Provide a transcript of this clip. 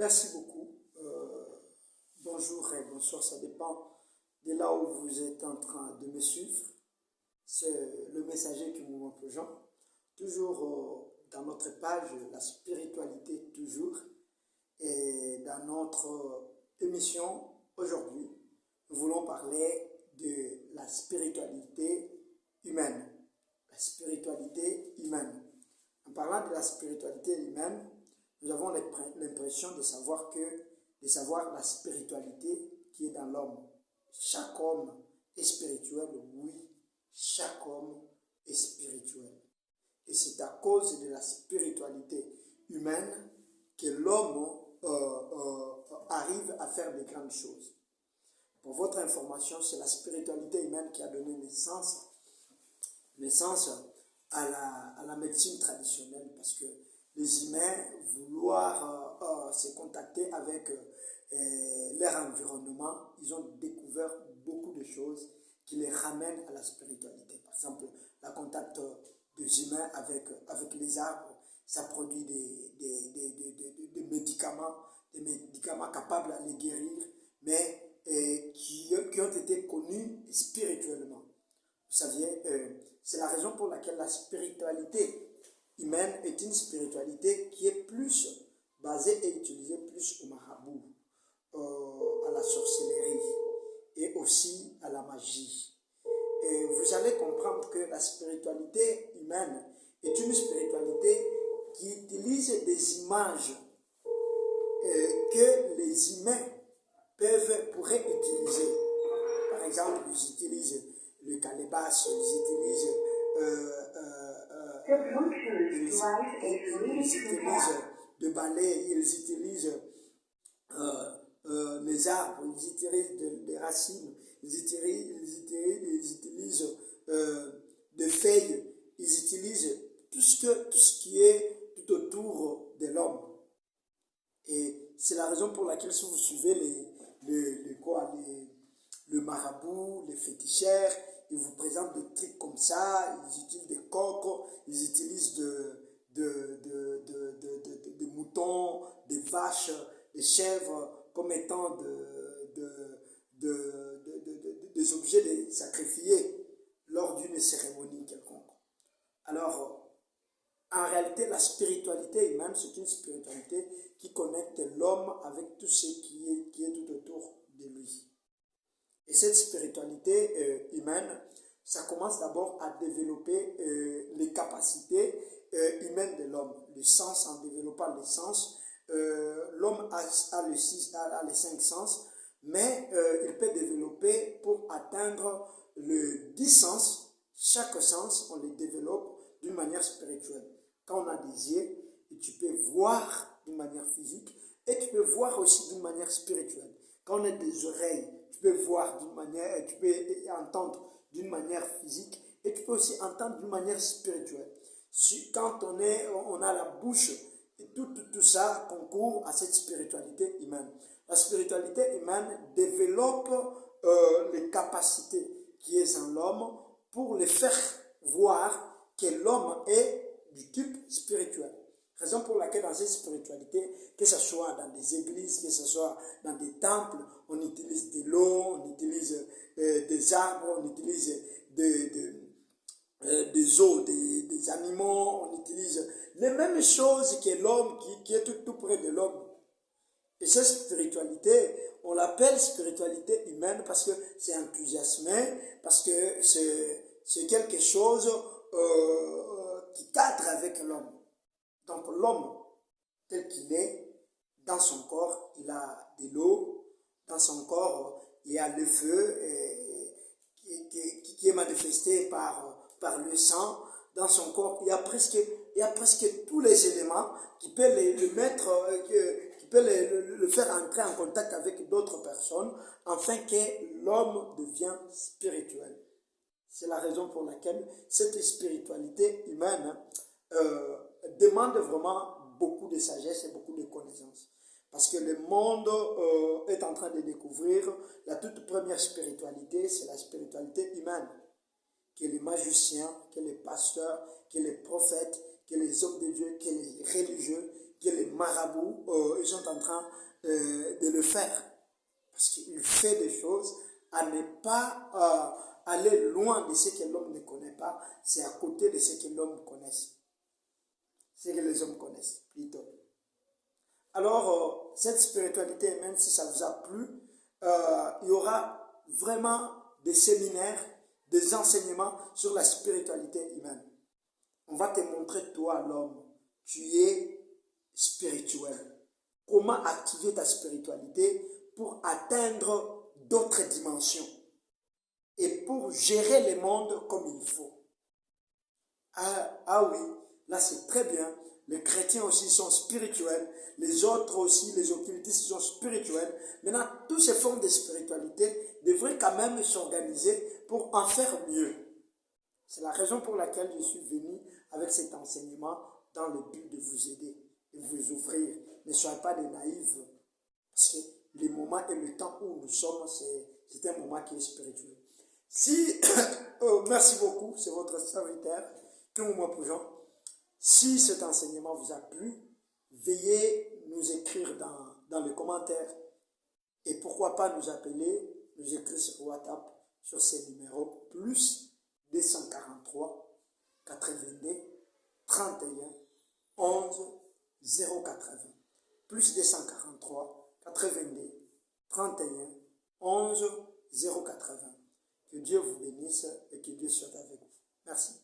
Merci beaucoup. Bonjour et bonsoir, ça dépend de là où vous êtes en train de me suivre. C'est le messager qui nous Jean. Toujours dans notre page, la spiritualité toujours. Et dans notre émission, aujourd'hui, nous voulons parler de la spiritualité humaine. La spiritualité humaine. En parlant de la spiritualité humaine, nous avons l'impression de savoir la spiritualité qui est dans l'homme. Chaque homme est spirituel, oui, chaque homme est spirituel. Et c'est à cause de la spiritualité humaine que l'homme arrive à faire de grandes choses. Pour votre information, c'est la spiritualité humaine qui a donné naissance à la médecine traditionnelle, parce que les humains, vouloir se contacter avec leur environnement, ils ont découvert beaucoup de choses qui les ramènent à la spiritualité. Par exemple, le contact des humains avec les arbres, ça produit des médicaments capables à les guérir, mais qui ont été connus spirituellement. Vous saviez, c'est la raison pour laquelle la spiritualité humaine est une spiritualité qui est plus basée et utilisée plus au marabout, à la sorcellerie et aussi à la magie. Et vous allez comprendre que la spiritualité humaine est une spiritualité qui utilise des images que les humains pourraient utiliser. Par exemple, ils utilisent le calebasse, ils utilisent de balais, ils utilisent les arbres, ils utilisent des racines, ils utilisent des feuilles, ils utilisent tout ce qui est tout autour de l'homme. Et c'est la raison pour laquelle, si vous suivez le marabout, les féticheurs, ils vous présentent des trucs comme ça, ils utilisent des coqs, ils utilisent des moutons, des vaches, des chèvres, comme étant des objets sacrifiés lors d'une cérémonie quelconque. Alors, en réalité, la spiritualité humaine, c'est une spiritualité qui connecte l'homme avec tout ce qui est tout autour de lui. Et cette spiritualité humaine, ça commence d'abord à développer les capacités humaines de l'homme. Le sens, en développant les sens, l'homme a les 5 sens, mais il peut développer pour atteindre le 10 sens. Chaque sens, on les développe d'une manière spirituelle. Quand on a des yeux, tu peux voir d'une manière physique et tu peux voir aussi d'une manière spirituelle. Quand on a des oreilles, tu peux voir d'une manière, tu peux entendre d'une manière physique et tu peux aussi entendre d'une manière spirituelle. Quand on a la bouche, et tout ça concourt à cette spiritualité humaine. La spiritualité humaine développe les capacités qui est en l'homme pour les faire voir que l'homme est du type spirituel. Raison pour laquelle dans cette spiritualité, que ce soit dans des églises, que ce soit dans des temples, on utilise de l'eau, on utilise des arbres, on utilise des os, des animaux, on utilise les mêmes choses que l'homme qui est tout près de l'homme. Et cette spiritualité, on l'appelle spiritualité humaine parce que c'est enthousiasmé, parce que c'est quelque chose qui cadre avec l'homme. Donc l'homme, tel qu'il est, dans son corps, il a de l'eau, dans son corps, il y a le feu qui est manifesté par le sang. Dans son corps, il y a presque tous les éléments qui peuvent le faire entrer en contact avec d'autres personnes, afin que l'homme devienne spirituel. C'est la raison pour laquelle cette spiritualité humaine demande vraiment beaucoup de sagesse et beaucoup de connaissances. Parce que le monde est en train de découvrir la toute première spiritualité, c'est la spiritualité humaine. Que les magiciens, que les pasteurs, que les prophètes, que les hommes de Dieu, que les religieux, que les marabouts, ils sont en train de le faire. Parce qu'il fait des choses à ne pas aller loin de ce que l'homme ne connaît pas, c'est à côté de ce que l'homme connaît. Ce que les hommes connaissent, plutôt. Alors, cette spiritualité, même si ça vous a plu, il y aura vraiment des séminaires, des enseignements sur la spiritualité humaine. On va te montrer, toi, l'homme, tu es spirituel. Comment activer ta spiritualité pour atteindre d'autres dimensions et pour gérer le monde comme il faut. Ah oui, là c'est très bien. Les chrétiens aussi sont spirituels, les autres aussi, les occultistes sont spirituels. Maintenant, toutes ces formes de spiritualité devraient quand même s'organiser pour en faire mieux. C'est la raison pour laquelle je suis venu avec cet enseignement dans le but de vous aider, de vous ouvrir. Ne soyez pas des naïfs, parce que le moment et le temps où nous sommes, c'est un moment qui est spirituel. Si, merci beaucoup, c'est votre serviteur, que nous m'approchons. Si cet enseignement vous a plu, veuillez nous écrire dans les commentaires et pourquoi pas nous appeler, nous écrire sur WhatsApp, sur ces numéros, plus 243 82 31 11 080. Plus 243 82 31 11 080. Que Dieu vous bénisse et que Dieu soit avec vous. Merci.